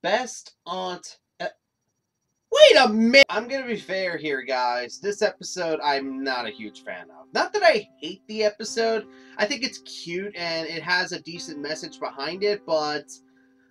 Best aunt. Wait a minute! I'm gonna be fair here, guys. This episode, I'm not a huge fan of. Not that I hate the episode. I think it's cute and it has a decent message behind it, but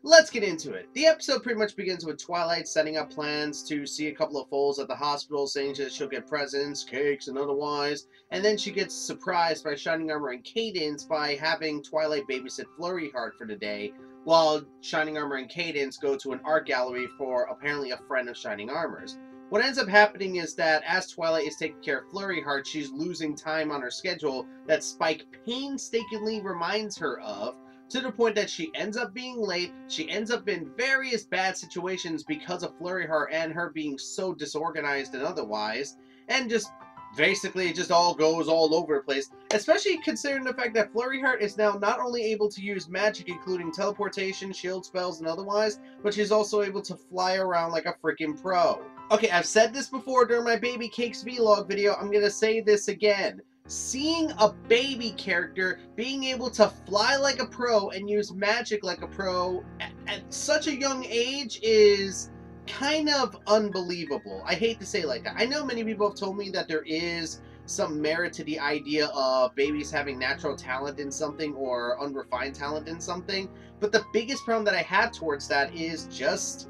let's get into it. The episode pretty much begins with Twilight setting up plans to see a couple of foals at the hospital, saying that she'll get presents, cakes, and otherwise. And then she gets surprised by Shining Armor and Cadence by having Twilight babysit Flurry Heart for the day, while Shining Armor and Cadence go to an art gallery for apparently a friend of Shining Armor's. What ends up happening is that as Twilight is taking care of Flurry Heart, she's losing time on her schedule that Spike painstakingly reminds her of, to the point that she ends up being late. She ends up in various bad situations because of Flurry Heart and her being so disorganized and otherwise, and just basically it just all goes all over the place, especially considering the fact that Flurry Heart is now not only able to use magic, including teleportation, shield spells, and otherwise, but she's also able to fly around like a freaking pro. Okay, I've said this before during my Baby Cakes vlog video, I'm gonna say this again. Seeing a baby character being able to fly like a pro and use magic like a pro at such a young age is kind of unbelievable. I hate to say it like that. I know many people have told me that there is some merit to the idea of babies having natural talent in something or unrefined talent in something, but the biggest problem that I have towards that is just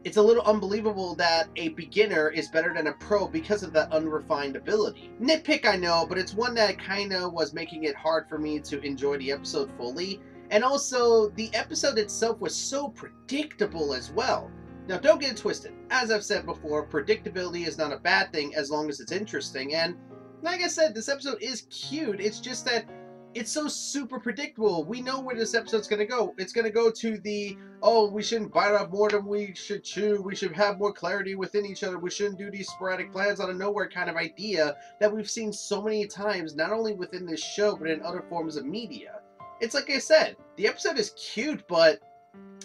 it's a little unbelievable that a beginner is better than a pro because of that unrefined ability. Nitpick, I know, but it's one that kind of was making it hard for me to enjoy the episode fully. And also, the episode itself was so predictable as well. Now, don't get it twisted. As I've said before, predictability is not a bad thing as long as it's interesting. And like I said, this episode is cute. It's just that it's so super predictable. We know where this episode's going to go. It's going to go to the, oh, we shouldn't bite off more than we should chew. We should have more clarity within each other. We shouldn't do these sporadic plans out of nowhere kind of idea that we've seen so many times, not only within this show, but in other forms of media. It's like I said, the episode is cute, but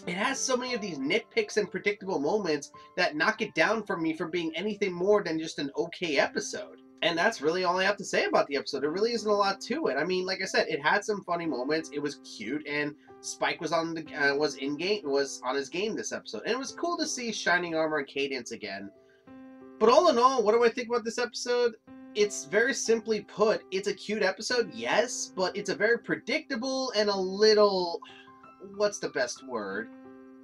it has so many of these nitpicks and predictable moments that knock it down for me from being anything more than just an okay episode. And that's really all I have to say about the episode. There really isn't a lot to it. I mean, like I said, it had some funny moments. It was cute, and Spike was on the was on his game this episode, and it was cool to see Shining Armor and Cadence again. But all in all, what do I think about this episode? It's very simply put, it's a cute episode, yes, but it's a very predictable and a little, what's the best word?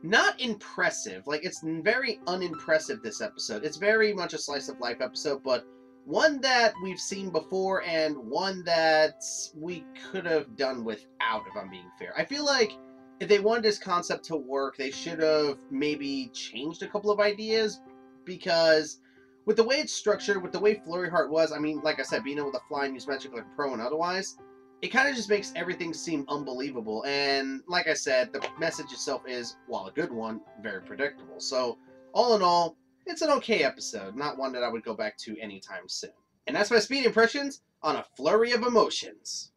Not impressive. Like, it's very unimpressive, this episode. It's very much a slice of life episode, but one that we've seen before and one that we could have done without, if I'm being fair. I feel like if they wanted this concept to work, they should have maybe changed a couple of ideas, because with the way it's structured, with the way Flurry Heart was, I mean, like I said, being able to fly and use magic like a pro and otherwise, it kind of just makes everything seem unbelievable. And like I said, the message itself is, while a good one, very predictable. So all in all, it's an okay episode, not one that I would go back to anytime soon. And that's my speed impressions on A Flurry of Emotions.